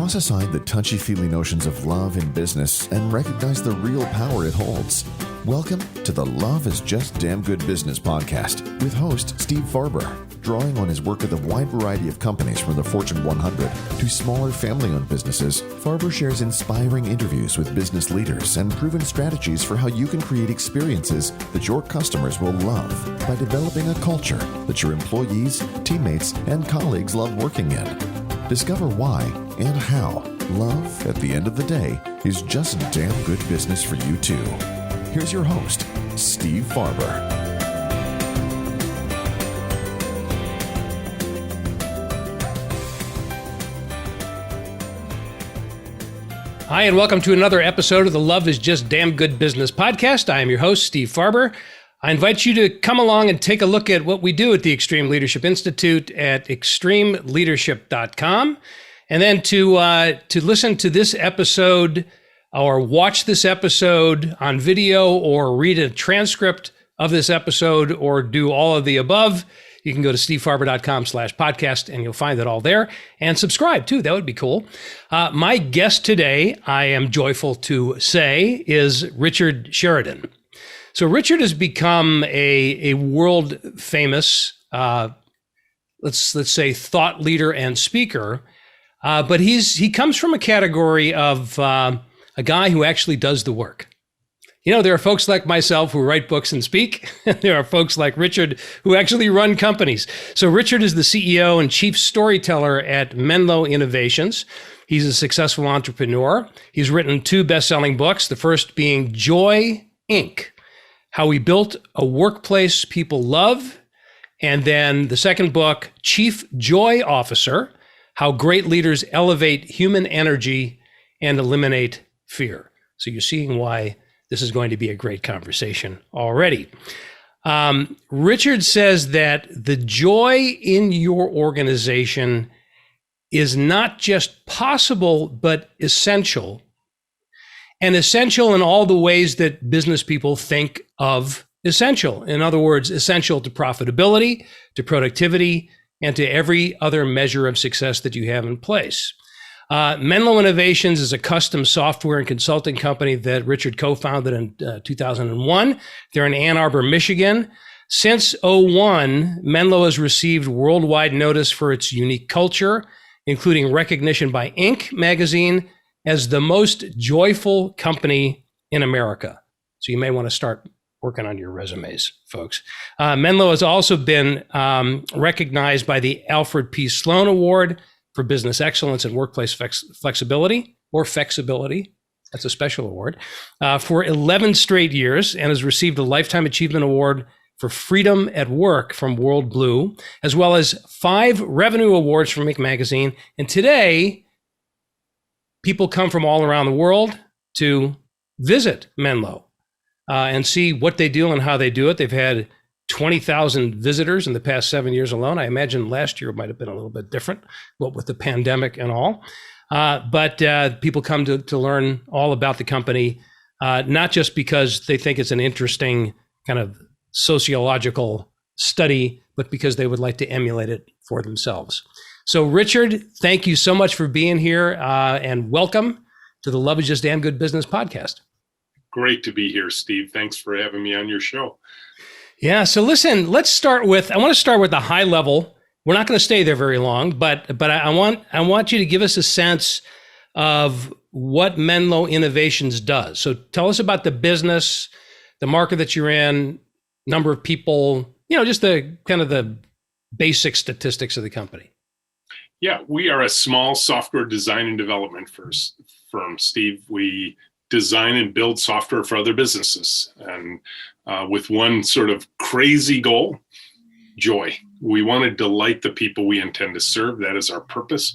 Toss aside the touchy-feely notions of love in business and recognize the real power it holds. Welcome to the Love is Just Damn Good Business podcast with host Steve Farber. Drawing on his work with a wide variety of companies from the Fortune 100 to smaller family-owned businesses, Farber shares inspiring interviews with business leaders and proven strategies for how you can create experiences that your customers will love by developing a culture that your employees, teammates, and colleagues love working in. Discover why and how love, at the end of the day, is just damn good business for you too. Here's your host, Steve Farber. Hi, and welcome to another episode of the Love is Just Damn Good Business podcast. I am your host, Steve Farber. I invite you to come along and take a look at what we do at the Extreme Leadership Institute at extremeleadership.com. And then to listen to this episode or watch this episode on video or read a transcript of this episode or do all of the above, you can go to stevefarber.com/podcast and you'll find it all there, and subscribe too. That would be cool. My guest today, I am joyful to say, is Richard Sheridan. So Richard has become a world famous, let's say, thought leader and speaker, but he comes from a category of a guy who actually does the work. You know, there are folks like myself who write books and speak. There are folks like Richard who actually run companies. So Richard is the CEO and Chief Storyteller at Menlo Innovations. He's a successful entrepreneur. He's written 2 best-selling books, the first being Joy, Inc., How We Built a Workplace People Love. And then the second book, Chief Joy Officer, How Great Leaders Elevate Human Energy and Eliminate Fear. So you're seeing why this is going to be a great conversation already. Richard says that the joy in your organization is not just possible, but essential. And essential in all the ways that business people think of essential. In other words, essential to profitability, to productivity, and to every other measure of success that you have in place. Menlo Innovations is a custom software and consulting company that Richard co-founded in 2001. They're in Ann Arbor, Michigan. Since '01, Menlo has received worldwide notice for its unique culture, including recognition by Inc. magazine as the most joyful company in America. So you may want to start working on your resumes, folks. Menlo has also been recognized by the Alfred P. Sloan Award for Business Excellence and Workplace Flexibility, or Flexibility. That's a special award, for 11 straight years, and has received a Lifetime Achievement Award for Freedom at Work from World Blue, as well as 5 revenue awards from Inc. magazine. And today, people come from all around the world to visit Menlo and see what they do and how they do it. They've had 20,000 visitors in the past 7 years alone. I imagine last year might have been a little bit different, what with the pandemic and all. But people come to learn all about the company, not just because they think it's an interesting kind of sociological study, but because they would like to emulate it for themselves. So Richard, thank you so much for being here, and welcome to the Love is Just Damn Good Business podcast. Great to be here, Steve. Thanks for having me on your show. Yeah. So listen, I want to start with the high level. We're not going to stay there very long, but I want you to give us a sense of what Menlo Innovations does. So tell us about the business, the market that you're in, number of people, just the kind of the basic statistics of the company. Yeah, we are a small software design and development firm, Steve. We design and build software for other businesses, and with one sort of crazy goal: joy. We want to delight the people we intend to serve. That is our purpose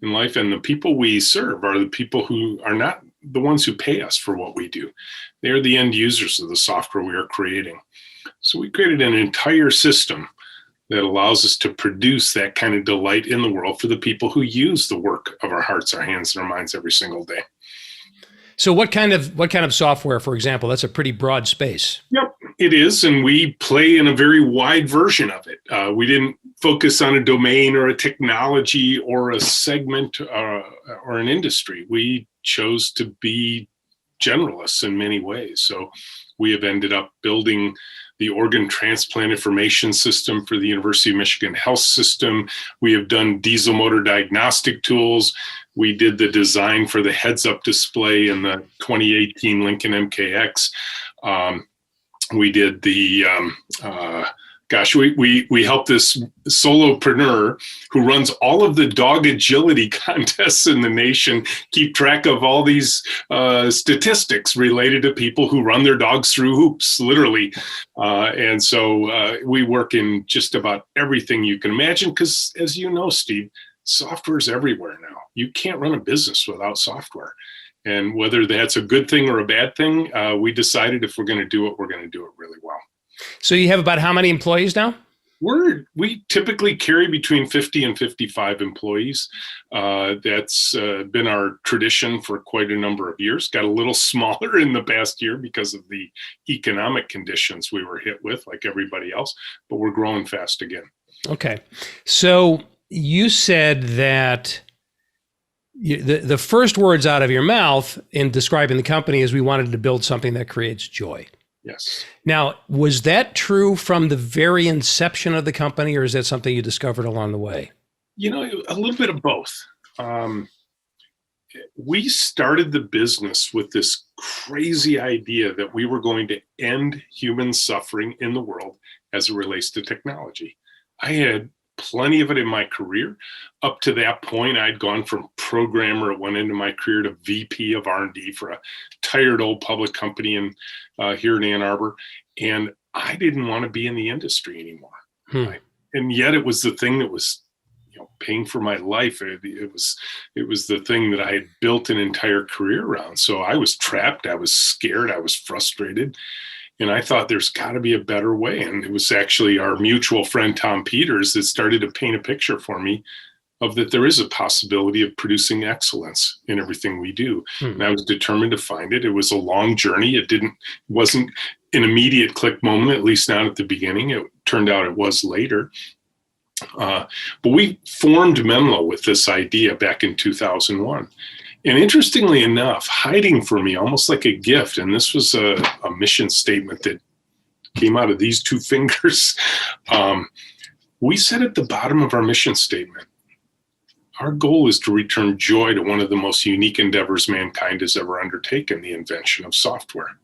in life. And the people we serve are the people who are not the ones who pay us for what we do. They are the end users of the software we are creating. So we created an entire system that allows us to produce that kind of delight in the world for the people who use the work of our hearts, our hands, and our minds every single day. So what kind of software, for example? That's a pretty broad space. Yep, it is. And we play in a very wide version of it. We didn't focus on a domain or a technology or a segment or an industry. We chose to be generalists in many ways. So we have ended up building the organ transplant information system for the University of Michigan Health System. We have done diesel motor diagnostic tools. We did the design for the heads-up display in the 2018 Lincoln MKX. We did the we helped this solopreneur who runs all of the dog agility contests in the nation keep track of all these statistics related to people who run their dogs through hoops, literally. And so we work in just about everything you can imagine, because as you know, Steve, software is everywhere now. You can't run a business without software. And whether that's a good thing or a bad thing, we decided if we're going to do it, we're going to do it really well. So you have about how many employees now? We typically carry between 50 and 55 employees. That's been our tradition for quite a number of years. Got a little smaller in the past year because of the economic conditions we were hit with, like everybody else, but we're growing fast again. Okay. So you said that the first words out of your mouth in describing the company is we wanted to build something that creates joy. Yes. Now, was that true from the very inception of the company, or is that something you discovered along the way? You know, a little bit of both. We started the business with this crazy idea that we were going to end human suffering in the world as it relates to technology. I had plenty of it in my career. Up to that point, I'd gone from programmer, it went into my career, to VP of R&D for a tired old public company here in Ann Arbor. And I didn't want to be in the industry anymore. Right? And yet it was the thing that was, paying for my life. It was the thing that I had built an entire career around. So I was trapped. I was scared. I was frustrated. And I thought there's got to be a better way. And it was actually our mutual friend, Tom Peters, that started to paint a picture for me of that there is a possibility of producing excellence in everything we do. And I was determined to find it. It was a long journey. It wasn't an immediate click moment, at least not at the beginning. It turned out it was later. But we formed Menlo with this idea back in 2001. And interestingly enough, hiding from me almost like a gift, and this was a mission statement that came out of these two fingers, we said at the bottom of our mission statement, our goal is to return joy to one of the most unique endeavors mankind has ever undertaken, the invention of software.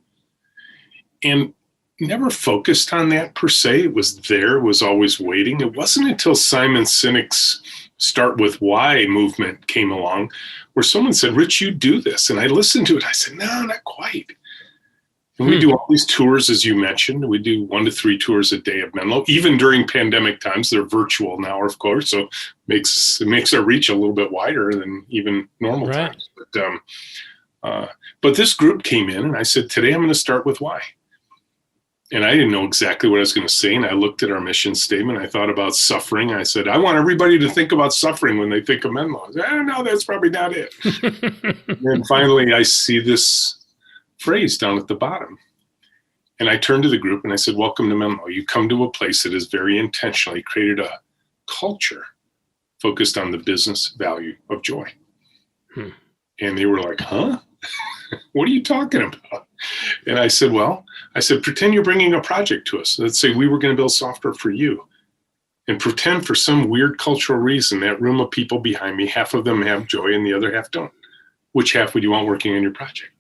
And never focused on that per se. It was there, it was always waiting. It wasn't until Simon Sinek's Start With Why movement came along where someone said, Rich, you do this. And I listened to it. I said, no, not quite. And we do all these tours, as you mentioned. We do 1 to 3 tours a day of Menlo. Even during pandemic times, they're virtual now, of course. So it makes our reach a little bit wider than even normal times. But this group came in and I said, today I'm going to start with why. And I didn't know exactly what I was going to say. And I looked at our mission statement. I thought about suffering. I said, I want everybody to think about suffering when they think of Menlo. I said, no, that's probably not it. And finally, I see this phrase down at the bottom. And I turned to the group and I said, welcome to Menlo. You come to a place that has very intentionally created a culture focused on the business value of joy. And they were like, huh? What are you talking about? And I said, pretend you're bringing a project to us. Let's say we were going to build software for you. And pretend for some weird cultural reason, that room of people behind me, half of them have joy and the other half don't. Which half would you want working on your project?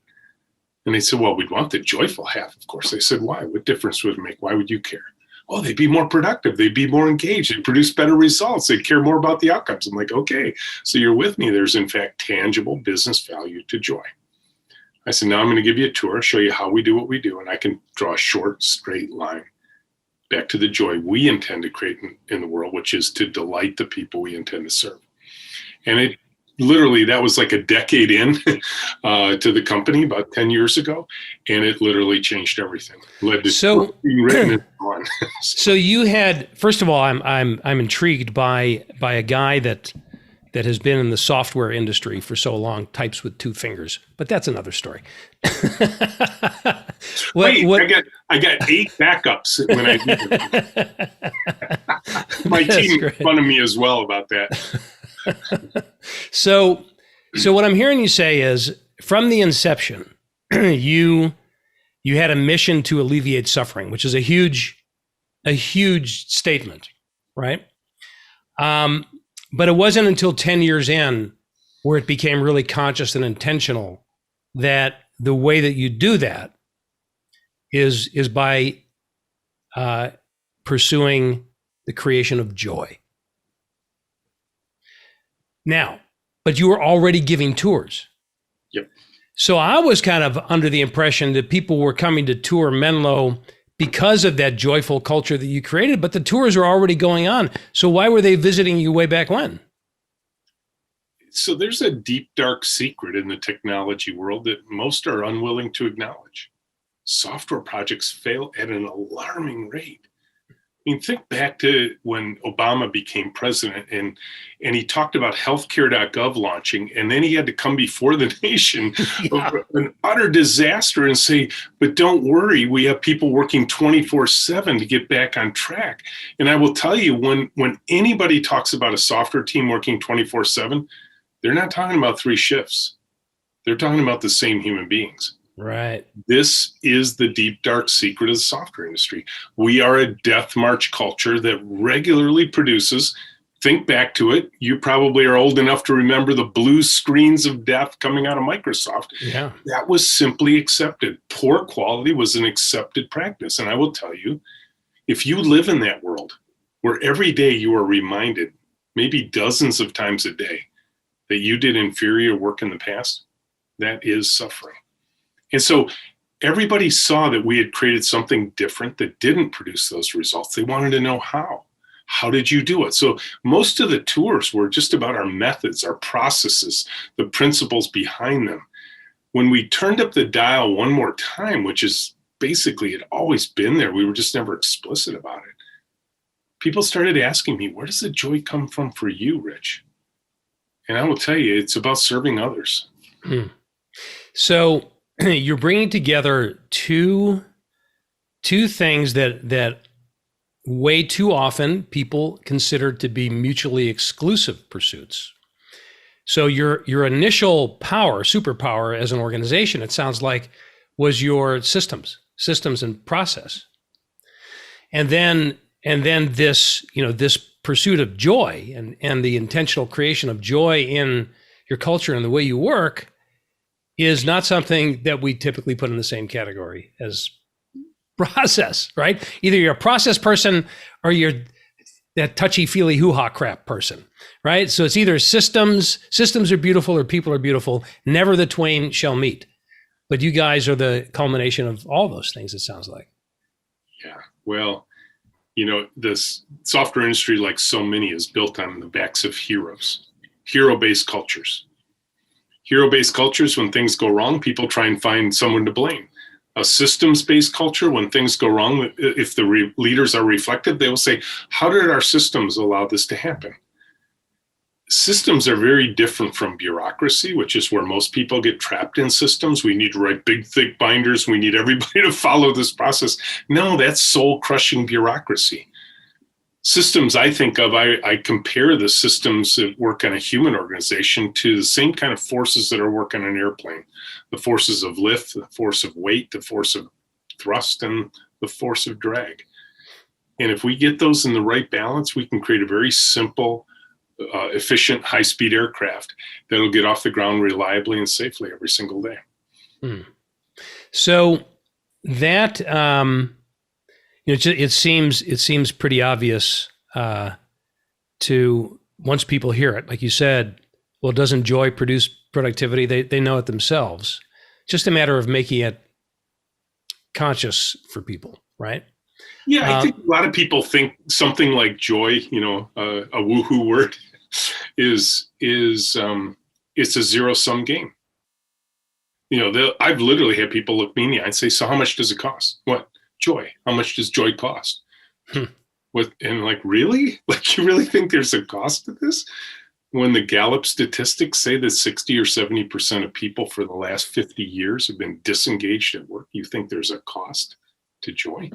And they said, well, we'd want the joyful half, of course. I said, why? What difference would it make? Why would you care? Oh, they'd be more productive. They'd be more engaged. They'd produce better results. They'd care more about the outcomes. I'm like, okay, so you're with me. There's, in fact, tangible business value to joy. I said, now I'm going to give you a tour, show you how we do what we do. And I can draw a short, straight line back to the joy we intend to create in the world, which is to delight the people we intend to serve. And it literally, that was like a decade in to the company, about 10 years ago. And it literally changed everything. Led to being written and on. So you had, first of all, I'm intrigued by a guy that that has been in the software industry for so long types with 2 fingers, but that's another story. I got 8 backups when I do it. My team made fun of me as well about that. So what I'm hearing you say is, from the inception, you had a mission to alleviate suffering, which is a huge statement, right? But it wasn't until 10 years in where it became really conscious and intentional that the way that you do that is by pursuing the creation of joy. Now, but you were already giving tours. Yep. So I was kind of under the impression that people were coming to tour Menlo because of that joyful culture that you created, but the tours are already going on. So why were they visiting you way back when? So there's a deep, dark secret in the technology world that most are unwilling to acknowledge. Software projects fail at an alarming rate. I mean, think back to when Obama became president and he talked about healthcare.gov launching, and then he had to come before the nation of an utter disaster and say, but don't worry, we have people working 24/7 to get back on track. And I will tell you, when anybody talks about a software team working 24/7, they're not talking about 3 shifts. They're talking about the same human beings. Right. This is the deep, dark secret of the software industry. We are a death march culture that regularly produces, think back to it. You probably are old enough to remember the blue screens of death coming out of Microsoft. Yeah. That was simply accepted. Poor quality was an accepted practice. And I will tell you, if you live in that world where every day you are reminded, maybe dozens of times a day, that you did inferior work in the past, that is suffering. And so everybody saw that we had created something different that didn't produce those results. They wanted to know how. How did you do it? So most of the tours were just about our methods, our processes, the principles behind them. When we turned up the dial one more time, which is basically had always been there, we were just never explicit about it. People started asking me, where does the joy come from for you, Rich? And I will tell you, it's about serving others. So you're bringing together two things that way too often people consider to be mutually exclusive pursuits. So your initial superpower as an organization, it sounds like, was your systems and process. And then this pursuit of joy and the intentional creation of joy in your culture and the way you work is not something that we typically put in the same category as process, right? Either you're a process person or you're that touchy-feely hoo-ha crap person, right? So it's either systems are beautiful or people are beautiful. Never the twain shall meet. But you guys are the culmination of all those things, it sounds like. Yeah, well, this software industry, like so many, is built on the backs of heroes, hero-based cultures. Hero-based cultures, when things go wrong, people try and find someone to blame. A systems-based culture, when things go wrong, if the leaders are reflective, they will say, how did our systems allow this to happen? Systems are very different from bureaucracy, which is where most people get trapped in systems. We need to write big, thick binders. We need everybody to follow this process. No, that's soul-crushing bureaucracy. Systems I think of, I compare the systems that work on a human organization to the same kind of forces that are working on an airplane. The forces of lift, the force of weight, the force of thrust, and the force of drag. And if we get those in the right balance, we can create a very simple, efficient, high-speed aircraft that'll get off the ground reliably and safely every single day. So that it seems pretty obvious to once people hear it, like you said. Well, doesn't joy produce productivity? They know it themselves. Just a matter of making it conscious for people, right? Yeah, I think a lot of people think something like joy, a woohoo word, is it's a zero-sum game. I've literally had people look me in the eye and say, so how much does it cost? What? Joy. How much does joy cost? And like, really? Like, you really think there's a cost to this? when the Gallup statistics say that 60 or 70% of people for the last 50 years have been disengaged at work, you think there's a cost to joy?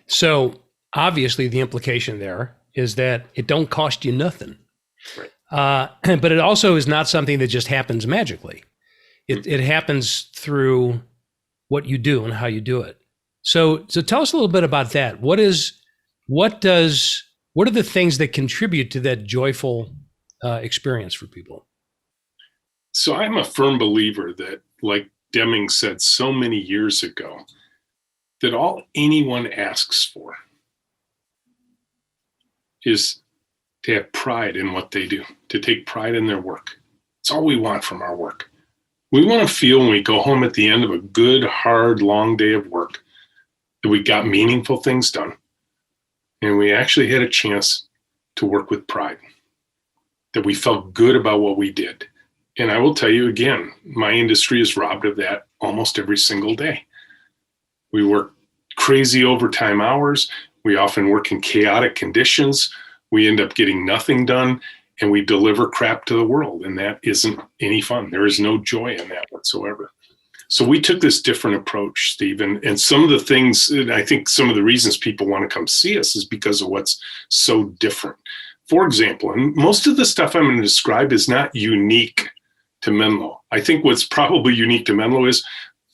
So obviously the implication there is that it don't cost you nothing. Right. But it also is not something that just happens magically. It happens through what you do and how you do it. So tell us a little bit about that. What are the things that contribute to that joyful experience for people? So I'm a firm believer that, like Deming said so many years ago, that all anyone asks for is to have pride in what they do, to take pride in their work. It's all we want from our work. We want to feel when we go home at the end of a good, hard, long day of work that we got meaningful things done and we actually had a chance to work with pride, that we felt good about what we did. And I will tell you again, my industry is robbed of that almost every single day. We work crazy overtime hours. We often work in chaotic conditions. We end up getting nothing done, and we deliver crap to the world. And that isn't any fun. There is no joy in that whatsoever. So we took this different approach, Steve. And some of the things, and I think some of the reasons people want to come see us is because of what's so different. For example, and most of the stuff I'm going to describe is not unique to Menlo. I think what's probably unique to Menlo is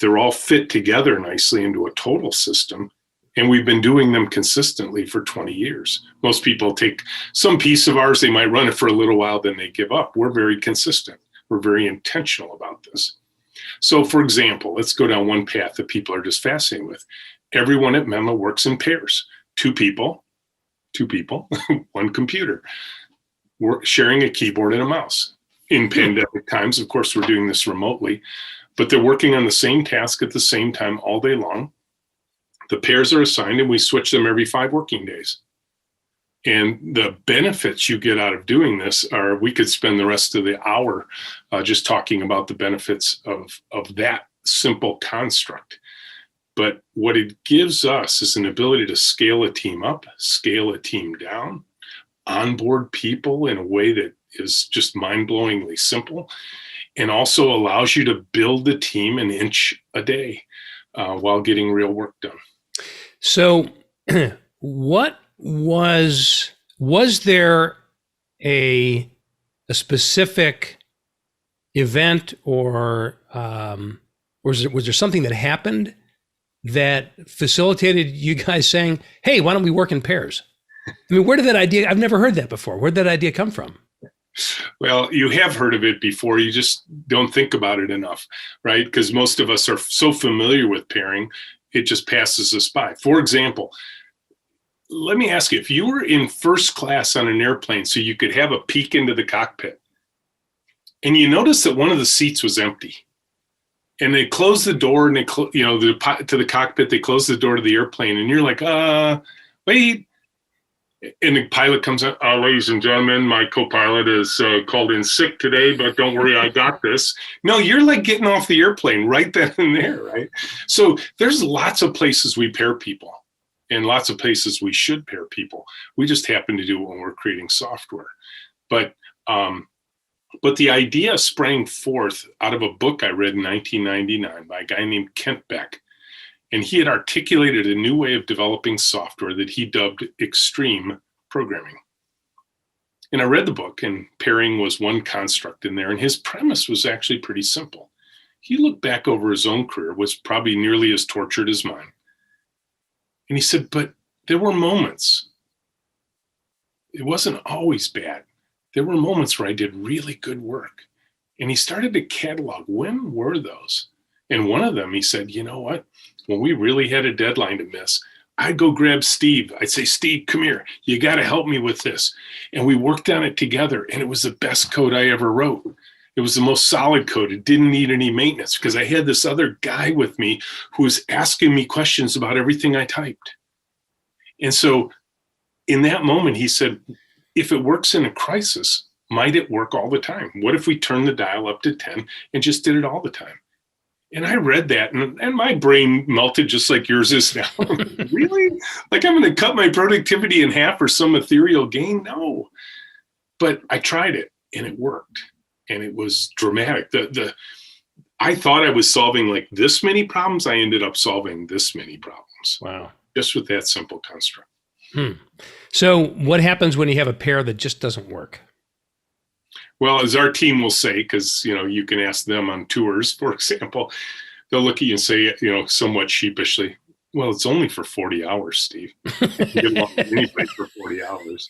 they're all fit together nicely into a total system. And we've been doing them consistently for 20 years. Most people take some piece of ours, they might run it for a little while, then they give up. We're very consistent. We're very intentional about this. So for example, let's go down one path that people are just fascinated with. Everyone at Menlo works in pairs. Two people, one computer. We're sharing a keyboard and a mouse. In pandemic times, of course, we're doing this remotely, but they're working on the same task at the same time all day long. The pairs are assigned and we switch them every 5 working days. And the benefits you get out of doing this are, we could spend the rest of the hour just talking about the benefits of that simple construct. But what it gives us is an ability to scale a team up, scale a team down, onboard people in a way that is just mind-blowingly simple, and also allows you to build the team an inch a day while getting real work done. So what was there a specific event or was there something that happened that facilitated you guys saying, hey, why don't we work in pairs? I mean, where did that idea, I've never heard that before. Where did that idea come from? Well, you have heard of it before. You just don't think about it enough, right? Because most of us are so familiar with pairing, it just passes us by. For example, let me ask you, if you were in first class on an airplane so you could have a peek into the cockpit, and you noticed that one of the seats was empty, and they closed the door and to the cockpit, they closed the door to the airplane, and you're like, wait. And the pilot comes out, ladies and gentlemen, my co-pilot is called in sick today, but don't worry, I got this. No, you're like getting off the airplane right then and there, right? So there's lots of places we pair people and lots of places we should pair people. We just happen to do it when we're creating software. But the idea sprang forth out of a book I read in 1999 by a guy named Kent Beck. And he had articulated a new way of developing software that he dubbed extreme programming. And I read the book, and pairing was one construct in there. And his premise was actually pretty simple. He looked back over his own career, was probably nearly as tortured as mine. And he said, but there were moments. It wasn't always bad. There were moments where I did really good work. And he started to catalog, when were those? And one of them, he said, you know what? When we really had a deadline to miss, I'd go grab Steve. I'd say, Steve, come here. You got to help me with this. And we worked on it together. And it was the best code I ever wrote. It was the most solid code. It didn't need any maintenance because I had this other guy with me who was asking me questions about everything I typed. And so in that moment, he said, if it works in a crisis, might it work all the time? What if we turn the dial up to 10 and just did it all the time? And I read that and my brain melted just like yours is now. Really? Like I'm going to cut my productivity in half for some ethereal gain? No. But I tried it and it worked, and it was dramatic. I thought I was solving like this many problems. I ended up solving this many problems. Wow. Just with that simple construct. So what happens when you have a pair that just doesn't work? Well, as our team will say, because, you can ask them on tours, for example, they'll look at you and say, somewhat sheepishly, well, it's only for 40 hours, Steve. You can get along with anybody for 40 hours.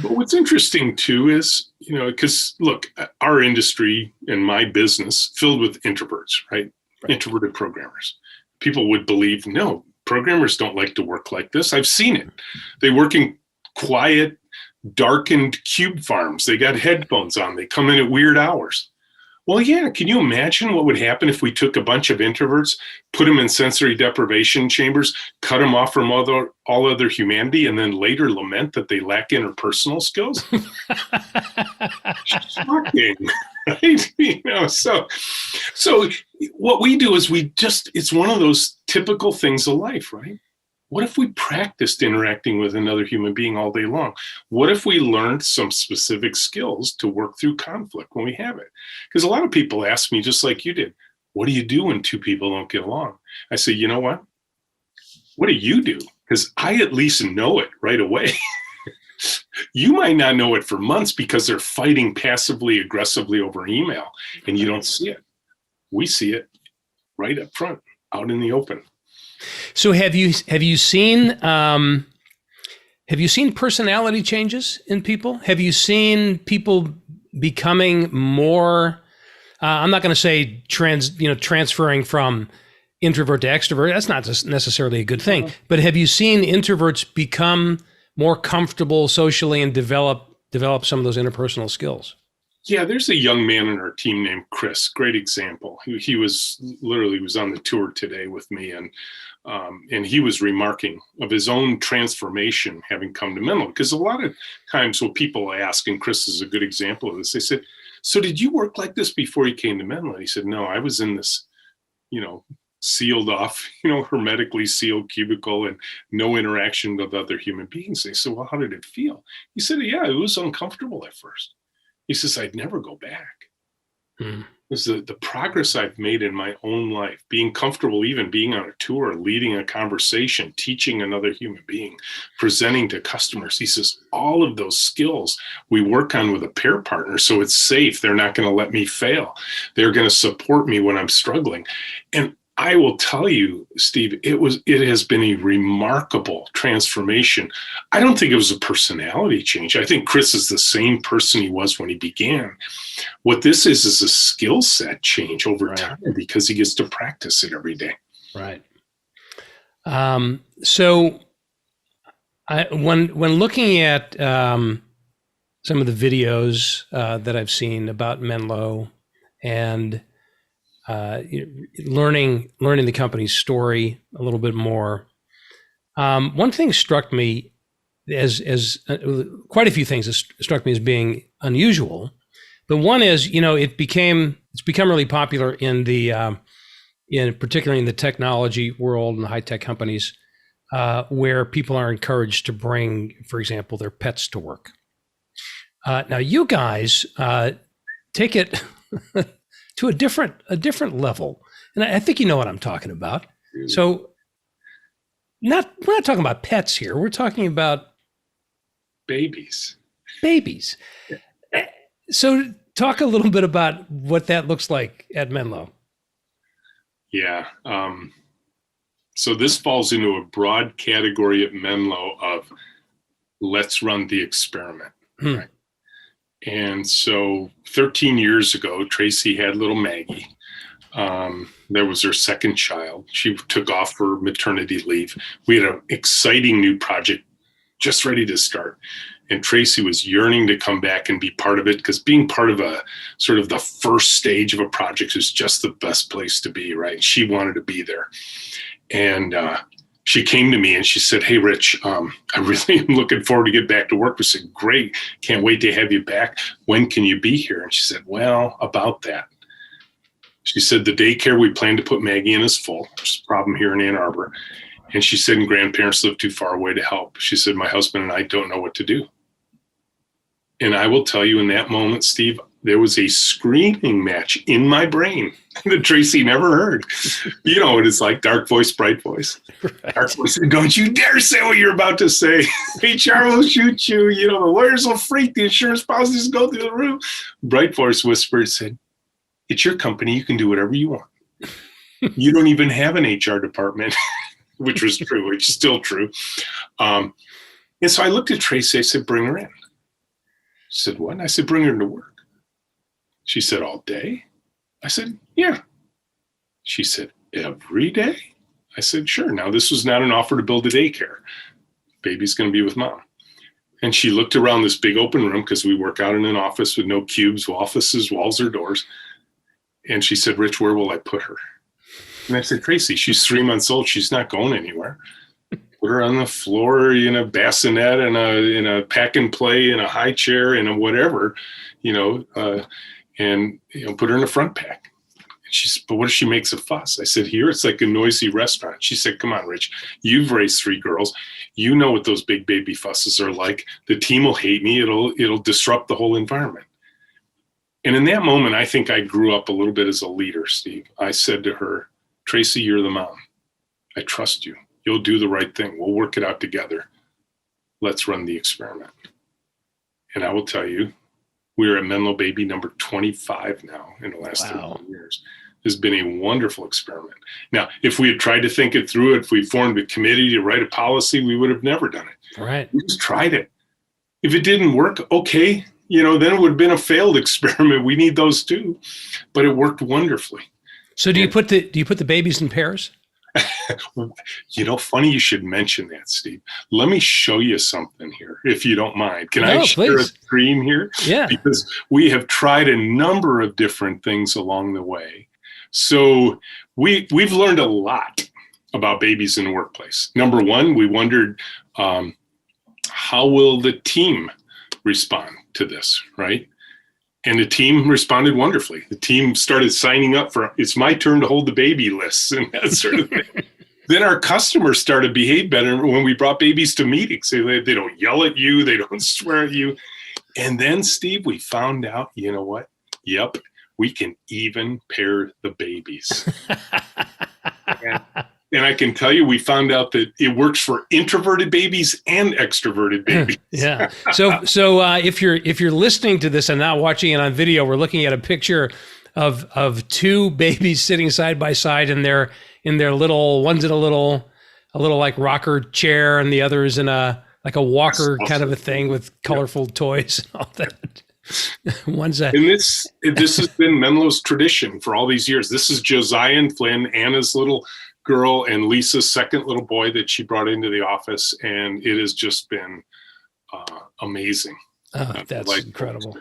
But what's interesting too is, because look, our industry and my business filled with introverts, right? Introverted programmers. People would believe, no, programmers don't like to work like this. I've seen it. They work in quiet, darkened cube farms. They got headphones on. They come in at weird hours. Well, yeah. Can you imagine what would happen if we took a bunch of introverts, put them in sensory deprivation chambers, cut them off from all other humanity, and then later lament that they lack interpersonal skills? Shocking, right? So what we do is it's one of those typical things of life, right? What if we practiced interacting with another human being all day long? What if we learned some specific skills to work through conflict when we have it? Because a lot of people ask me, just like you did, what do you do when two people don't get along? I say, you know what? What do you do? Because I at least know it right away. You might not know it for months because they're fighting passively, aggressively over email, and you don't see it. We see it right up front, out in the open. So have you seen personality changes in people? Have you seen people becoming more? I'm not going to say transferring from introvert to extrovert. That's not necessarily a good thing. But have you seen introverts become more comfortable socially and develop some of those interpersonal skills? Yeah, there's a young man in our team named Chris. Great example. He was on the tour today with me, and he was remarking of his own transformation having come to Menlo. Because a lot of times when people ask, and Chris is a good example of this, they said, "So did you work like this before you came to Menlo?" And he said, "No, I was in this, sealed off, hermetically sealed cubicle and no interaction with other human beings." They said, "Well, how did it feel?" He said, "Yeah, it was uncomfortable at first." He says, "I'd never go back." It's the progress I've made in my own life, being comfortable, even being on a tour, leading a conversation, teaching another human being, presenting to customers. He says, all of those skills we work on with a pair partner. So it's safe. They're not going to let me fail. They're going to support me when I'm struggling. And I will tell you, Steve, it has been a remarkable transformation. I don't think it was a personality change. I think Chris is the same person he was when he began. What this is a skill set change over time because he gets to practice it every day. Right. So when looking at some of the videos that I've seen about Menlo and learning the company's story a little bit more. One thing struck me as quite a few things struck me as being unusual. But one is, it's become really popular in particularly in the technology world and the high tech companies, where people are encouraged to bring, for example, their pets to work. Now you guys take it to a different level. And I think you know what I'm talking about. So we're not talking about pets here. We're talking about babies. Yeah. So talk a little bit about what that looks like at Menlo. Yeah. So this falls into a broad category at Menlo of let's run the experiment. Right? And so 13 years ago, Tracy had little Maggie. There was her second child. She took off for maternity leave. We had an exciting new project just ready to start. And Tracy was yearning to come back and be part of it, because being part of a sort of the first stage of a project is just the best place to be, right? She wanted to be there. And she came to me and she said, "Hey, Rich, I really am looking forward to get back to work." We said, "Great. Can't wait to have you back. When can you be here?" And she said, "Well, about that." She said, "The daycare we plan to put Maggie in is full. There's a problem here in Ann Arbor." And she said, "And grandparents live too far away to help." She said, "My husband and I don't know what to do." And I will tell you, in that moment, Steve, there was a screaming match in my brain that Tracy never heard. You know what it's like, dark voice, bright voice. Right. Dark voice, don't you dare say what you're about to say. HR will shoot you. You know, the lawyers will freak. The insurance policies go through the roof. Bright voice whispered, said, it's your company. You can do whatever you want. You don't even have an HR department, which was true. Which is still true. And so I looked at Tracy. I said, bring her in. She said, what? And I said, bring her into work. She said, all day? I said, yeah. She said, every day? I said, sure. Now, this was not an offer to build a daycare. Baby's going to be with mom. And she looked around this big open room, because we work out in an office with no cubes, offices, walls, or doors. And she said, Rich, where will I put her? And I said, Tracy, she's 3 months old. She's not going anywhere. Put her on the floor in a bassinet, in a pack and play, in a high chair, in a whatever, and put her in a front pack. And she said, but what if she makes a fuss? I said, here it's like a noisy restaurant. She said, come on, Rich, you've raised 3 girls. You know what those big baby fusses are like. The team will hate me. It'll disrupt the whole environment. And in that moment, I think I grew up a little bit as a leader, Steve. I said to her, Tracy, you're the mom. I trust you. You'll do the right thing. We'll work it out together. Let's run the experiment. And I will tell you, we're at Menlo baby number 25 now in the last 13 years. It's been a wonderful experiment. Now, if we had tried to think it through, if we formed a committee to write a policy, we would have never done it. Right. We just tried it. If it didn't work, okay, then it would have been a failed experiment. We need those too. But it worked wonderfully. So do you put the babies in pairs? Funny you should mention that, Steve. Let me show you something here, if you don't mind. Can I share a screen here? Yeah. Because we have tried a number of different things along the way. So we've learned a lot about babies in the workplace. Number one, we wondered, how will the team respond to this, right? And the team responded wonderfully. The team started signing up for, it's my turn to hold the baby lists and that sort of thing. Then our customers started to behave better when we brought babies to meetings. They don't yell at you. They don't swear at you. And then, Steve, we found out, you know what? Yep, we can even pair the babies. And I can tell you, we found out that it works for introverted babies and extroverted babies. Yeah. So if you're listening to this and not watching it on video, we're looking at a picture of 2 babies sitting side by side in their little, one's in a little like rocker chair, and the other is in a walker kind of a thing with colorful toys and all that. And this has been Menlo's tradition for all these years. This is Josiah and Flynn, Anna's little girl, and Lisa's second little boy that she brought into the office, and it has just been amazing. Oh, that's incredible.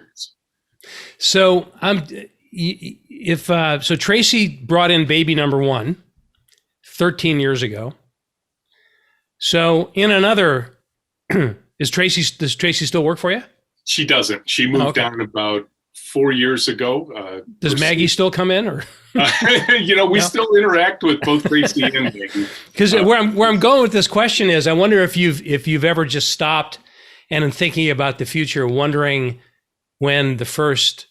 So so Tracy brought in baby number 1 13 years ago. So in another, does Tracy still work for you? She doesn't. She moved on about 4 years ago. Does Maggie still come in, or? We still interact with both Tracy and Maggie. Because where I'm going with this question is, I wonder if you've ever just stopped and in thinking about the future, wondering when the first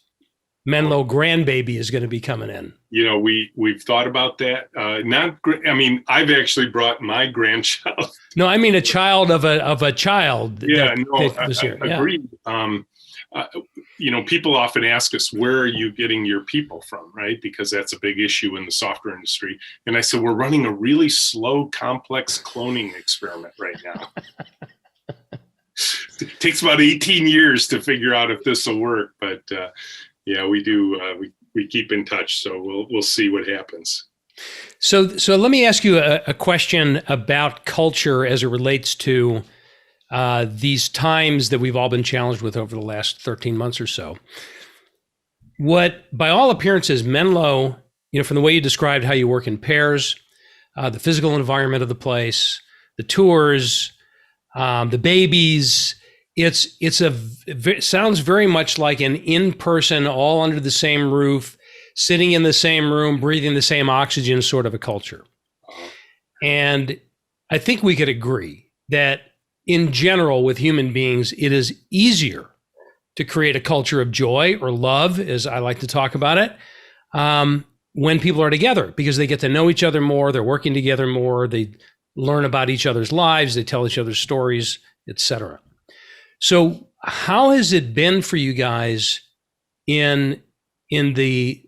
Menlo grandbaby is going to be coming in. We've thought about that. I've actually brought my grandchild. No, I mean a child of a child. Yeah, agreed. People often ask us, where are you getting your people from, right? Because that's a big issue in the software industry. And I said, we're running a really slow, complex cloning experiment right now. It takes about 18 years to figure out if this will work. But we do. We keep in touch. So we'll see what happens. So let me ask you a question about culture as it relates to these times that we've all been challenged with over the last 13 months or so. What, by all appearances, Menlo, from the way you described how you work in pairs, the physical environment of the place, the tours, the babies, it sounds very much like an in-person, all under the same roof, sitting in the same room, breathing the same oxygen sort of a culture. And I think we could agree that in general with human beings, it is easier to create a culture of joy or love, as I like to talk about it, when people are together, because they get to know each other more, they're working together more, they learn about each other's lives, they tell each other stories, etc. So how has it been for you guys in the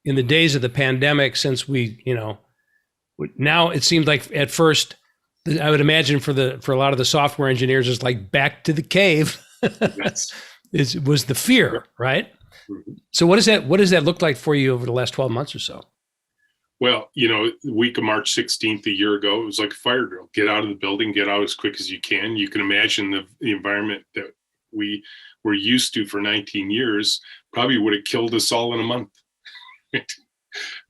days of the pandemic, since now it seemed like at first, I would imagine for a lot of the software engineers, it's like back to the cave. Yes. Was the fear, right? Mm-hmm. So what does that look like for you over the last 12 months or so? Well, the week of March 16th a year ago, it was like a fire drill. Get out of the building, get out as quick as you can. You can imagine the environment that we were used to for 19 years probably would have killed us all in a month.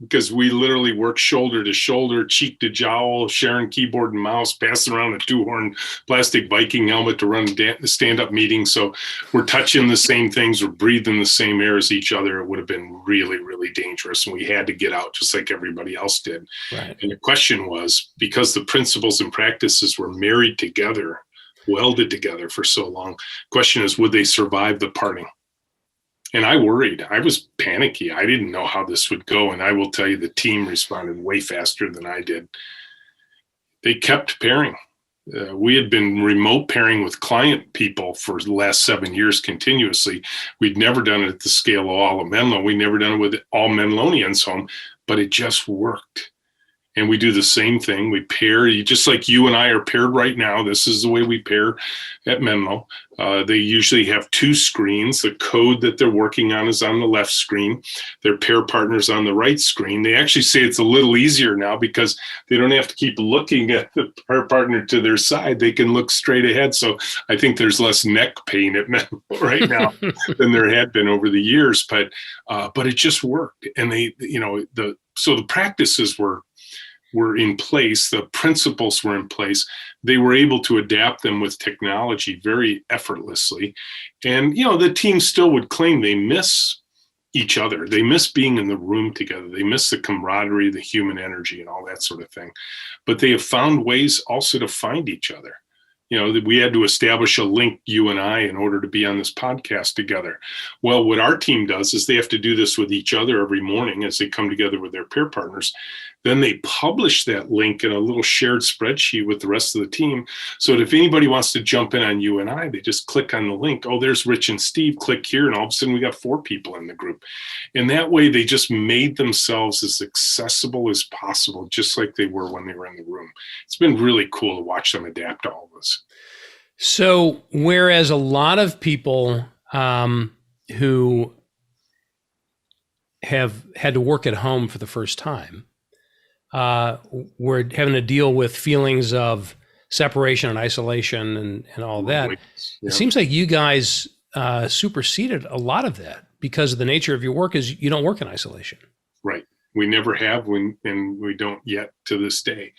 Because we literally work shoulder to shoulder, cheek to jowl, sharing keyboard and mouse, passing around a 2-horn plastic Viking helmet to run a stand-up meeting. So we're touching the same things, we're breathing the same air as each other. It would have been really, really dangerous. And we had to get out just like everybody else did. Right. And the question was, because the principles and practices were married together, welded together for so long, the question is, would they survive the parting? And I worried. I was panicky. I didn't know how this would go. And I will tell you, the team responded way faster than I did. They kept pairing. We had been remote pairing with client people for the last 7 years continuously. We'd never done it at the scale of all of Menlo. We'd never done it with all Menlonians home, but it just worked. And we do the same thing. We pair, just like you and I are paired right now. This is the way we pair at Menlo. They usually have 2 screens. The code that they're working on is on the left screen. Their pair partner's on the right screen. They actually say it's a little easier now because they don't have to keep looking at the pair partner to their side. They can look straight ahead. So I think there's less neck pain at Menlo right now than there had been over the years. But it just worked. And so the practices were in place, the principles were in place. They were able to adapt them with technology very effortlessly. And, the team still would claim they miss each other. They miss being in the room together. They miss the camaraderie, the human energy, and all that sort of thing. But they have found ways also to find each other. We had to establish a link, you and I, in order to be on this podcast together. Well, what our team does is they have to do this with each other every morning as they come together with their peer partners. Then they publish that link in a little shared spreadsheet with the rest of the team. So that if anybody wants to jump in on you and I, they just click on the link. Oh, there's Rich and Steve. Click here. And all of a sudden we got 4 people in the group. And that way they just made themselves as accessible as possible, just like they were when they were in the room. It's been really cool to watch them adapt to all this. So whereas a lot of people who have had to work at home for the first time, we're having to deal with feelings of separation and isolation and all that. Yeah. It seems like you guys superseded a lot of that because of the nature of your work is you don't work in isolation. Right. We never have, and we don't yet to this day.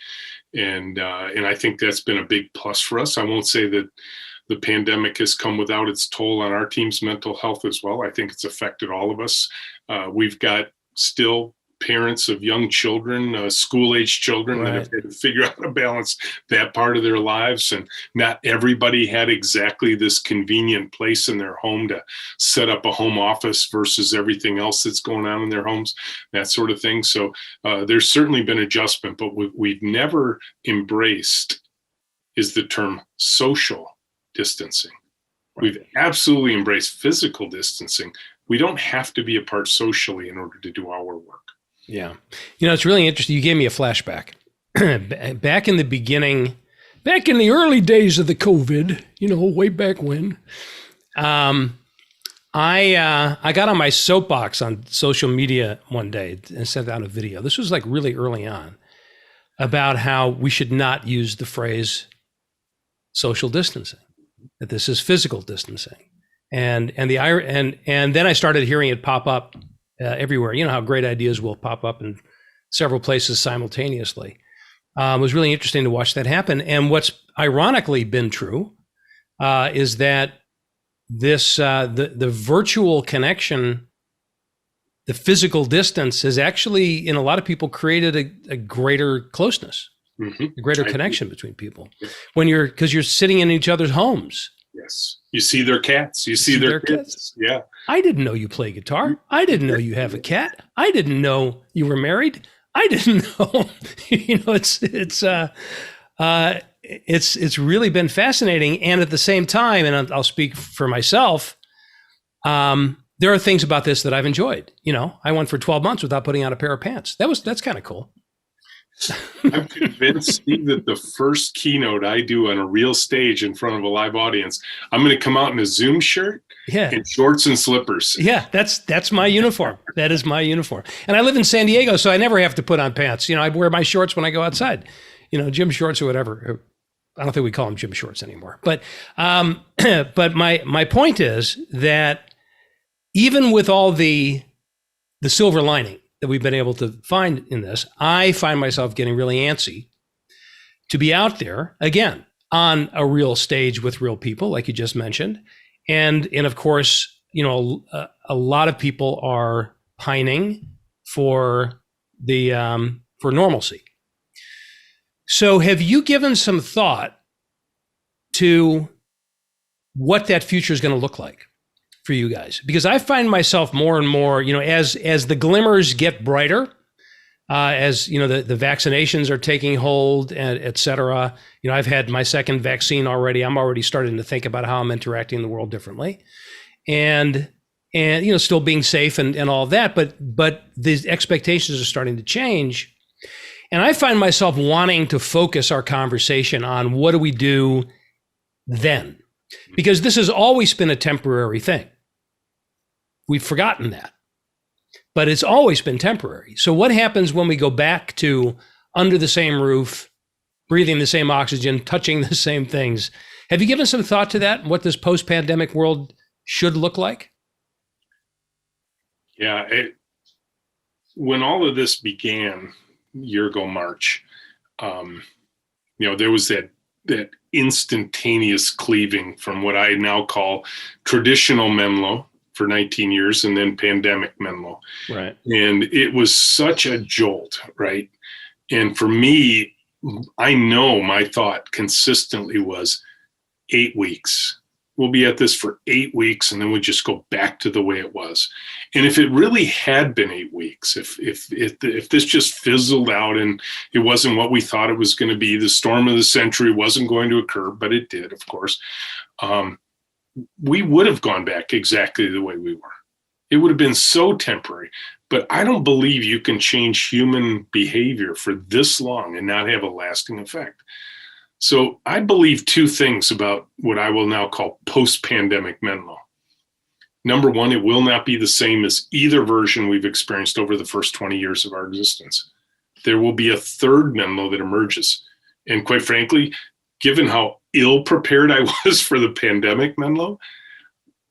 And I think that's been a big plus for us. I won't say that the pandemic has come without its toll on our team's mental health as well. I think it's affected all of us. We've got still parents of young children, school-age children, right, that have had to figure out how to balance that part of their lives. And not everybody had exactly this convenient place in their home to set up a home office versus everything else that's going on in their homes, that sort of thing. So there's certainly been adjustment, but we've never embraced is the term social distancing. Right. We've absolutely embraced physical distancing. We don't have to be apart socially in order to do our work. Yeah. It's really interesting. You gave me a flashback. Back in the beginning, back in the early days of the COVID, way back when, I got on my soapbox on social media one day and sent out a video. This was like really early on about how we should not use the phrase social distancing, that this is physical distancing. And then I started hearing it pop up everywhere. You know how great ideas will pop up in several places simultaneously. It was really interesting to watch that happen. And what's ironically been true is that this the virtual connection, the physical distance, has actually, in a lot of people, created a greater closeness, a greater connection between people. Because you're sitting in each other's homes. Yes. You see their cats. You see their kids. Yeah. I didn't know you play guitar. I didn't know you have a cat. I didn't know you were married. I didn't know. It's really been fascinating. And at the same time, and I'll speak for myself, there are things about this that I've enjoyed. I went for 12 months without putting on a pair of pants. That's kind of cool. I'm convinced, Steve, that the first keynote I do on a real stage in front of a live audience, I'm going to come out in a Zoom shirt and shorts and slippers. Yeah, that's my uniform. That is my uniform. And I live in San Diego, so I never have to put on pants. I wear my shorts when I go outside, gym shorts or whatever. I don't think we call them gym shorts anymore. But but my point is that even with all the silver lining that we've been able to find in this, I find myself getting really antsy to be out there again on a real stage with real people, like you just mentioned. And of course, a lot of people are pining for for normalcy. So have you given some thought to what that future is going to look like for you guys? Because I find myself more and more, as the glimmers get brighter, as the vaccinations are taking hold, and et cetera. I've had my second vaccine already. I'm already starting to think about how I'm interacting in the world differently, and still being safe and all of that. But the expectations are starting to change, and I find myself wanting to focus our conversation on what do we do then, because this has always been a temporary thing. We've forgotten that, but it's always been temporary. So what happens when we go back to under the same roof, breathing the same oxygen, touching the same things? Have you given some thought to that, what this post-pandemic world should look like? Yeah. When all of this began a year ago, March, there was that instantaneous cleaving from what I now call traditional Menlo for 19 years and then pandemic Menlo. Right. And it was such a jolt, right? And for me, I know my thought consistently was 8 weeks. We'll be at this for 8 weeks and then we just go back to the way it was. And if it really had been 8 weeks, if this just fizzled out and it wasn't what we thought it was going to be, the storm of the century wasn't going to occur, but it did, of course. We would have gone back exactly the way we were. It would have been so temporary. But I don't believe you can change human behavior for this long and not have a lasting effect. So I believe two things about what I will now call post-pandemic Menlo. Number one, it will not be the same as either version we've experienced over the first 20 years of our existence. There will be a third Menlo that emerges. And quite frankly, given how ill-prepared I was for the pandemic Menlo,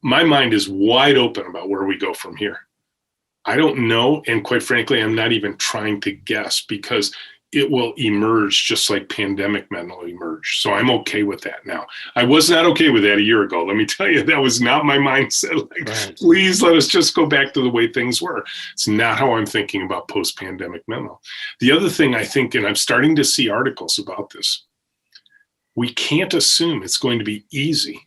my mind is wide open about where we go from here. I don't know, and quite frankly, I'm not even trying to guess because it will emerge just like pandemic Menlo emerged. So I'm okay with that now. I was not okay with that a year ago. Let me tell you, that was not my mindset. Right. Please let us just go back to the way things were. It's not how I'm thinking about post-pandemic Menlo. The other thing I think, and I'm starting to see articles about this, we can't assume it's going to be easy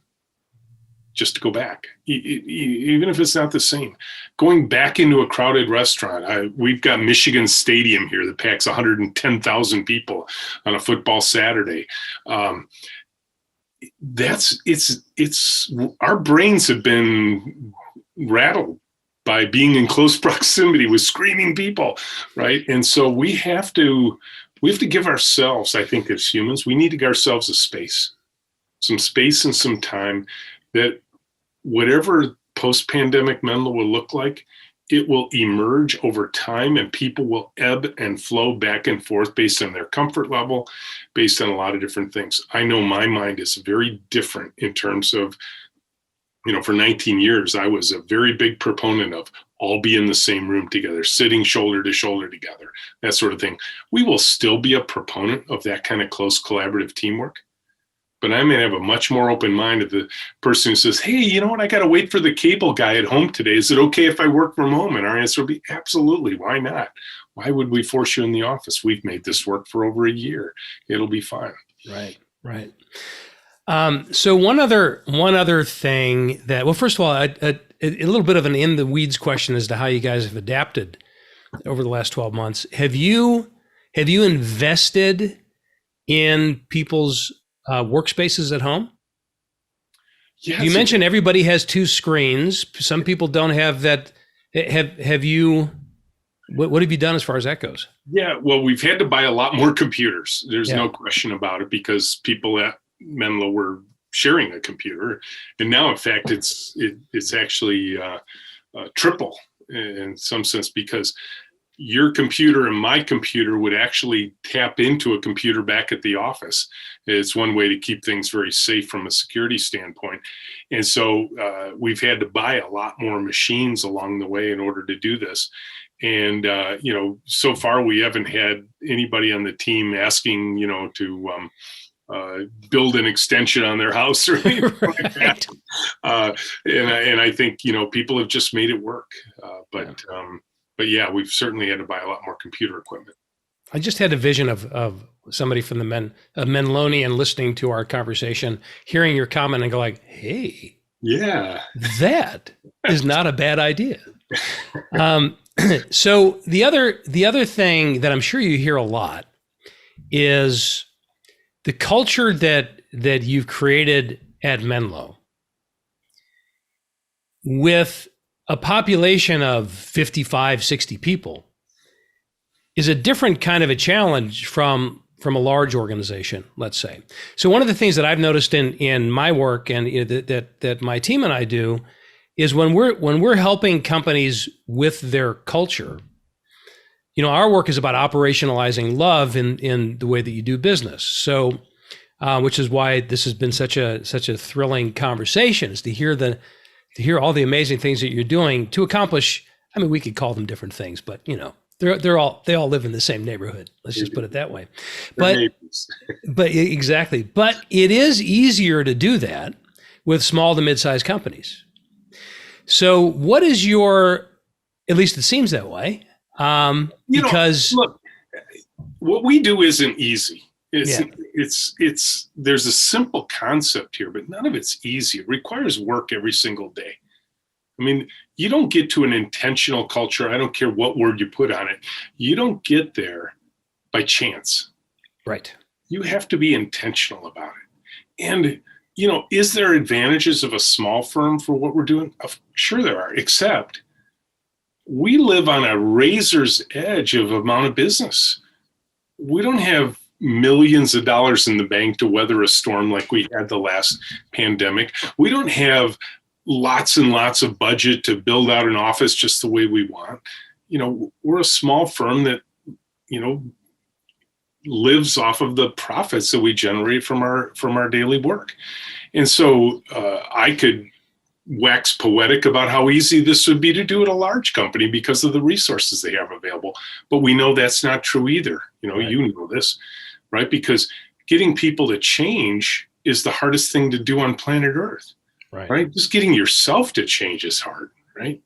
just to go back, even if it's not the same. Going back into a crowded restaurant, we've got Michigan Stadium here that packs 110,000 people on a football Saturday. It's our brains have been rattled by being in close proximity with screaming people, right? And so we have to give ourselves, I think, as humans, we need to give ourselves some space and some time that whatever post-pandemic Menlo will look like, it will emerge over time and people will ebb and flow back and forth based on their comfort level, based on a lot of different things. I know my mind is very different in terms of, for 19 years, I was a very big proponent of all be in the same room together, sitting shoulder to shoulder together, that sort of thing. We will still be a proponent of that kind of close collaborative teamwork. But I may have a much more open mind of the person who says, hey, you know what? I got to wait for the cable guy at home today. Is it okay if I work from home? And our answer would be absolutely. Why not? Why would we force you in the office? We've made this work for over a year. It'll be fine. Right. So one other thing that, well, first of all, a little bit of an in the weeds question as to how you guys have adapted over the last 12 months. Have you invested in people's workspaces at home? Yes. You mentioned everybody has two screens. Some people don't have that. Have you? What have you done as far as that goes? Yeah, well, we've had to buy a lot more computers. There's Yeah. no question about it, because people at Menlo were sharing a computer, and now, in fact, it's actually triple in some sense, because your computer and my computer would actually tap into a computer back at the office. It's one way to keep things very safe from a security standpoint. And so we've had to buy a lot more machines along the way in order to do this. And, so far we haven't had anybody on the team asking, to build an extension on their house or anything like that. And I think, people have just made it work. But yeah, we've certainly had to buy a lot more computer equipment. I just had a vision of somebody from the Menlonian listening to our conversation, hearing your comment and go like, hey, yeah, that is not a bad idea. So the other thing that I'm sure you hear a lot is the culture that you've created at Menlo with a population of 55, 60 people is a different kind of a challenge from a large organization, let's say. So one of the things that I've noticed in my work and that my team and I do is when we're helping companies with their culture, our work is about operationalizing love in the way that you do business. So, which is why this has been such a thrilling conversation, is to hear all the amazing things that you're doing to accomplish. I mean, we could call them different things, but they all live in the same neighborhood. Let's just put it that way. But exactly. But it is easier to do that with small to mid-sized companies. So what is at least it seems that way. Because look, what we do isn't easy. There's a simple concept here, but none of it's easy. It requires work every single day. I mean, you don't get to an intentional culture. I don't care what word you put on it. You don't get there by chance. Right. You have to be intentional about it. And, is there advantages of a small firm for what we're doing? Sure there are, except we live on a razor's edge of amount of business. We don't have millions of dollars in the bank to weather a storm like we had the last pandemic. We don't have lots and lots of budget to build out an office just the way we want. We're a small firm that, lives off of the profits that we generate from our daily work. And so I could wax poetic about how easy this would be to do at a large company because of the resources they have available. But we know that's not true either. Right. You know this, right? Because getting people to change is the hardest thing to do on planet Earth. Right? Just getting yourself to change is hard, right?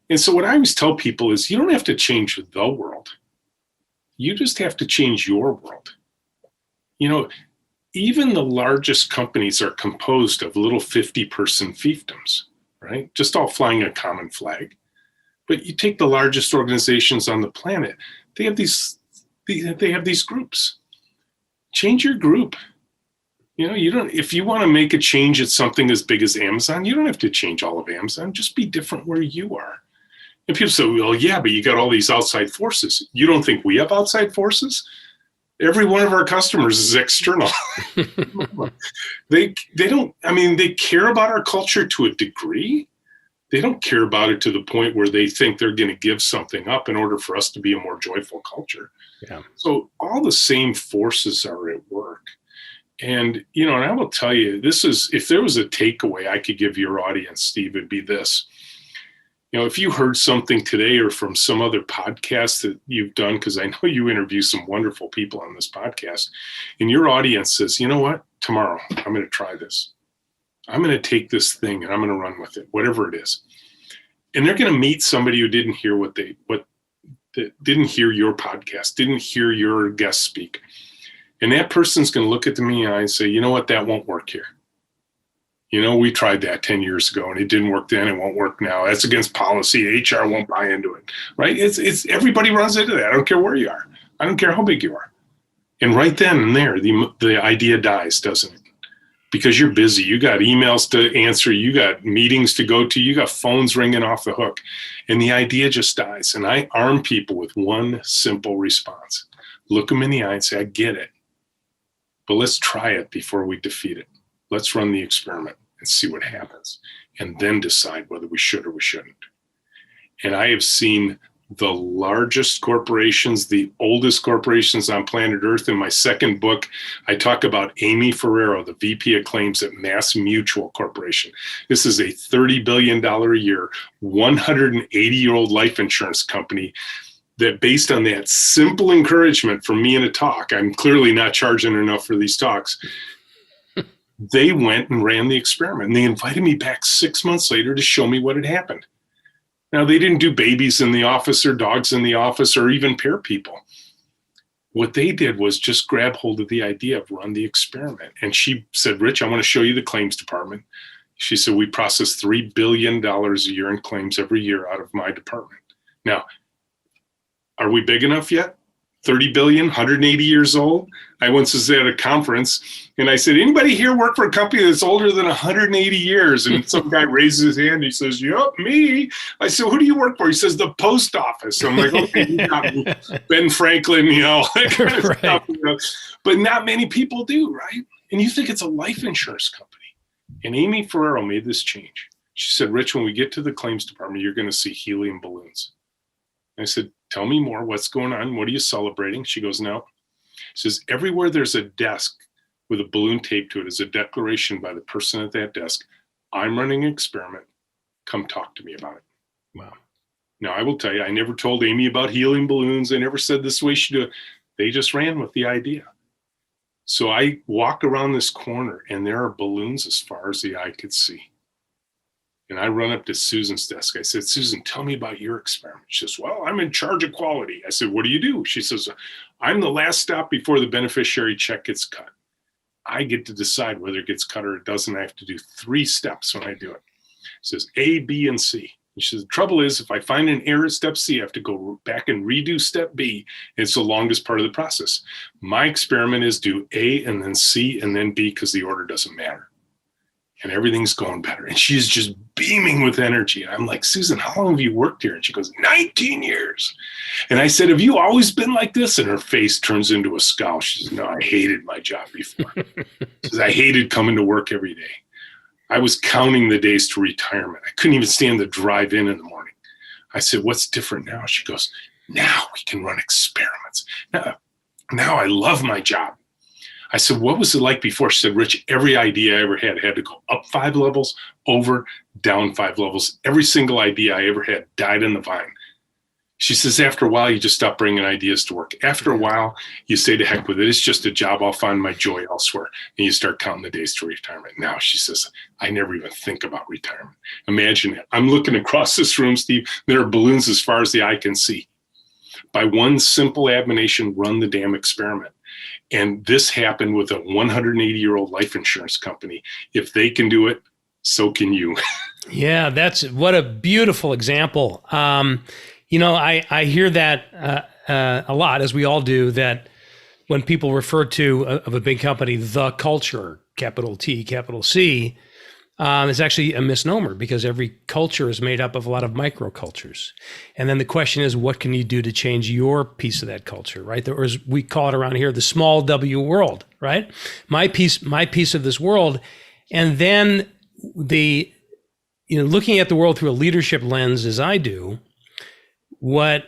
And so what I always tell people is you don't have to change the world. You just have to change your world. Even the largest companies are composed of little 50-person fiefdoms, right? Just all flying a common flag. But you take the largest organizations on the planet, they have these groups. Change your group. You don't, if you want to make a change at something as big as Amazon, you don't have to change all of Amazon. Just be different where you are. And people say, well, yeah, but you got all these outside forces. You don't think we have outside forces? Every one of our customers is external. They care about our culture to a degree. They don't care about it to the point where they think they're going to give something up in order for us to be a more joyful culture. Yeah. So all the same forces are at work. And, and I will tell you, if there was a takeaway I could give your audience, Steve, it'd be this. If you heard something today or from some other podcast that you've done, because I know you interview some wonderful people on this podcast, and your audience says, you know what, tomorrow I'm going to try this. I'm going to take this thing and I'm going to run with it, whatever it is. And they're going to meet somebody who didn't hear didn't hear your podcast, didn't hear your guest speak. And that person's going to look at me and say, you know what, that won't work here. You know, we tried that 10 years ago and it didn't work then. It won't work now. That's against policy. HR won't buy into it, right? It's everybody runs into that. I don't care where you are. I don't care how big you are. And right then and there, the idea dies, doesn't it? Because you're busy. You got emails to answer. You got meetings to go to. You got phones ringing off the hook. And the idea just dies. And I arm people with one simple response. Look them in the eye and say, I get it. But let's try it before we defeat it. Let's run the experiment and see what happens, and then decide whether we should or we shouldn't. And I have seen the largest corporations, the oldest corporations on planet Earth. In my second book, I talk about Amy Ferrero, the VP of Claims at Mass Mutual Corporation. This is a $30 billion a year, 180-year-old life insurance company that, based on that simple encouragement from me in a talk, I'm clearly not charging enough for these talks, they went and ran the experiment. And they invited me back 6 months later to show me what had happened. Now, they didn't do babies in the office or dogs in the office or even pair people. What they did was just grab hold of the idea of run the experiment. And she said, Rich, I want to show you the claims department. She said, we process $3 billion a year in claims every year out of my department. Now, are we big enough yet? 30 billion, 180 years old. I once was at a conference and I said, anybody here work for a company that's older than 180 years? And some guy raises his hand. He says, yep, me. I said, who do you work for? He says, the post office. I'm like, okay, you got me. Ben Franklin, that kind of stuff. But not many people do, right? And you think it's a life insurance company. And Amy Ferrero made this change. She said, Rich, when we get to the claims department, you're going to see helium balloons. I said, tell me more. What's going on? What are you celebrating? She goes, no. She says, everywhere there's a desk with a balloon taped to it is a declaration by the person at that desk. I'm running an experiment. Come talk to me about it. Wow. Now, I will tell you, I never told Amy about helium balloons. I never said this way she do it. They just ran with the idea. So I walk around this corner and there are balloons as far as the eye could see. And I run up to Susan's desk. I said, Susan, tell me about your experiment. She says, well, I'm in charge of quality. I said, what do you do? She says, I'm the last stop before the beneficiary check gets cut. I get to decide whether it gets cut or it doesn't. I have to do 3 steps when I do it. She says, A, B, and C. And she says, the trouble is, if I find an error at step C, I have to go back and redo step B. It's the longest part of the process. My experiment is do A and then C and then B because the order doesn't matter. And everything's going better. And she's just beaming with energy. And I'm like, Susan, how long have you worked here? And she goes, 19 years. And I said, have you always been like this? And her face turns into a scowl. She says, no, I hated my job before. She says, I hated coming to work every day. I was counting the days to retirement. I couldn't even stand the drive in the morning. I said, what's different now? She goes, now we can run experiments. Now I love my job. I said, what was it like before? She said, Rich, every idea I ever had to go up 5 levels, over, down 5 levels. Every single idea I ever had died in the vine. She says, after a while, you just stop bringing ideas to work. After a while, you say to heck with it. It's just a job. I'll find my joy elsewhere. And you start counting the days to retirement. Now, she says, I never even think about retirement. Imagine it. I'm looking across this room, Steve. There are balloons as far as the eye can see. By one simple admonition, run the damn experiment. And this happened with a 180-year-old life insurance company. If they can do it, so can you. Yeah, what a beautiful example. I hear that a lot, as we all do, that when people refer to of a big company, the culture, capital T, capital C, is actually a misnomer because every culture is made up of a lot of microcultures. And then the question is, what can you do to change your piece of that culture, right? Or as we call it around here, the small W world, right? My piece of this world. And then looking at the world through a leadership lens as I do, what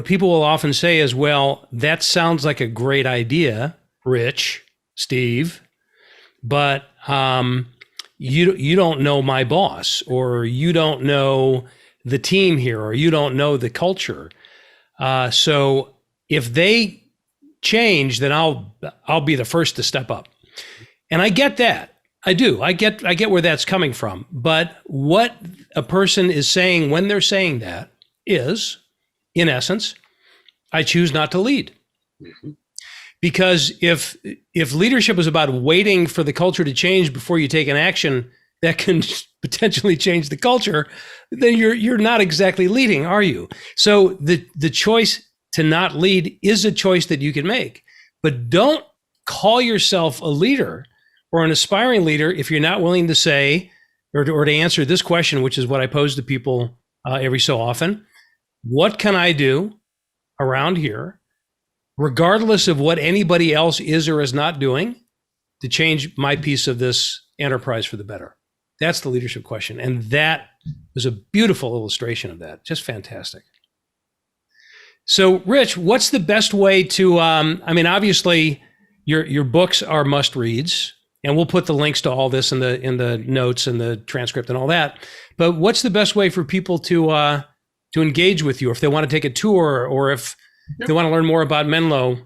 people will often say is, well, that sounds like a great idea, Rich, Steve, but you don't know my boss, or you don't know the team here, or you don't know the culture. So if they change, then I'll be the first to step up. And I get that. I do. I get where that's coming from. But what a person is saying when they're saying that is, in essence, I choose not to lead. Mm-hmm. Because if leadership is about waiting for the culture to change before you take an action that can potentially change the culture, then you're not exactly leading, are you? So the choice to not lead is a choice that you can make. But don't call yourself a leader or an aspiring leader if you're not willing to say, or to answer this question, which is what I pose to people every so often. What can I do around here, regardless of what anybody else is or is not doing, to change my piece of this enterprise for the better? That's the leadership question. And that is a beautiful illustration of that. Just fantastic. So, Rich, what's the best way to, obviously your books are must reads, and we'll put the links to all this in the notes and the transcript and all that. But what's the best way for people to engage with you if they want to take a tour, or if they want to learn more about Menlo?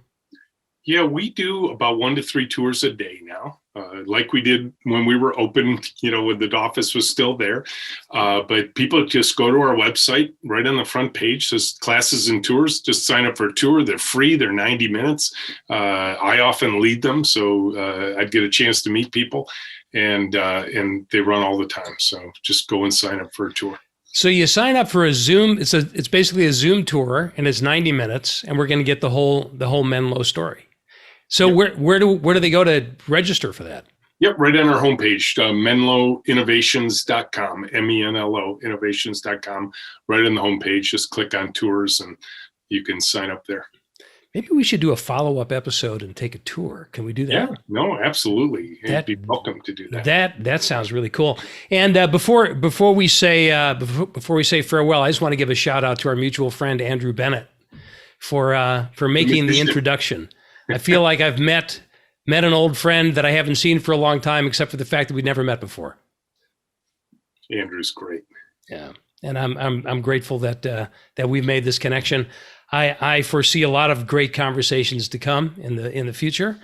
Yeah, we do about 1 to 3 tours a day now, like we did when we were open, when the office was still there. But people just go to our website, right on the front page says classes and tours. Just sign up for a tour. They're free. They're 90 minutes. I often lead them, so I'd get a chance to meet people, and they run all the time. So just go and sign up for a tour. So you sign up for a Zoom. It's basically a Zoom tour, and it's 90 minutes, and we're going to get the whole Menlo story. So where do they go to register for that? Yep, right on our homepage, menloinnovations.com, MENLO innovations.com. Right on the homepage, just click on tours and you can sign up there. Maybe we should do a follow-up episode and take a tour. Can we do that? Yeah, no, absolutely. You'd be welcome to do that. That sounds really cool. And before we say farewell, I just want to give a shout out to our mutual friend Andrew Bennett for making the introduction. I feel like I've met an old friend that I haven't seen for a long time, except for the fact that we'd never met before. Andrew's great. Yeah, and I'm grateful that we've made this connection. I foresee a lot of great conversations to come in the future.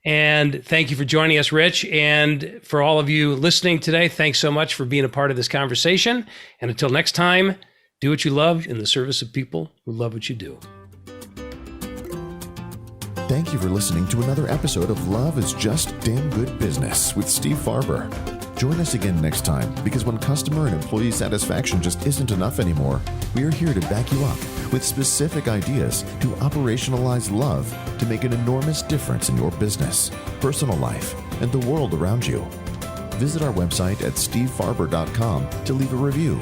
And thank you for joining us, Rich. And for all of you listening today, thanks so much for being a part of this conversation. And until next time, do what you love in the service of people who love what you do. Thank you for listening to another episode of Love is Just Damn Good Business with Steve Farber. Join us again next time, because when customer and employee satisfaction just isn't enough anymore, we are here to back you up with specific ideas to operationalize love to make an enormous difference in your business, personal life, and the world around you. Visit our website at stevefarber.com to leave a review.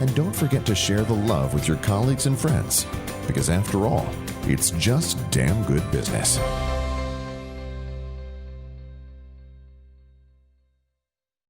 And don't forget to share the love with your colleagues and friends, because after all, it's just damn good business.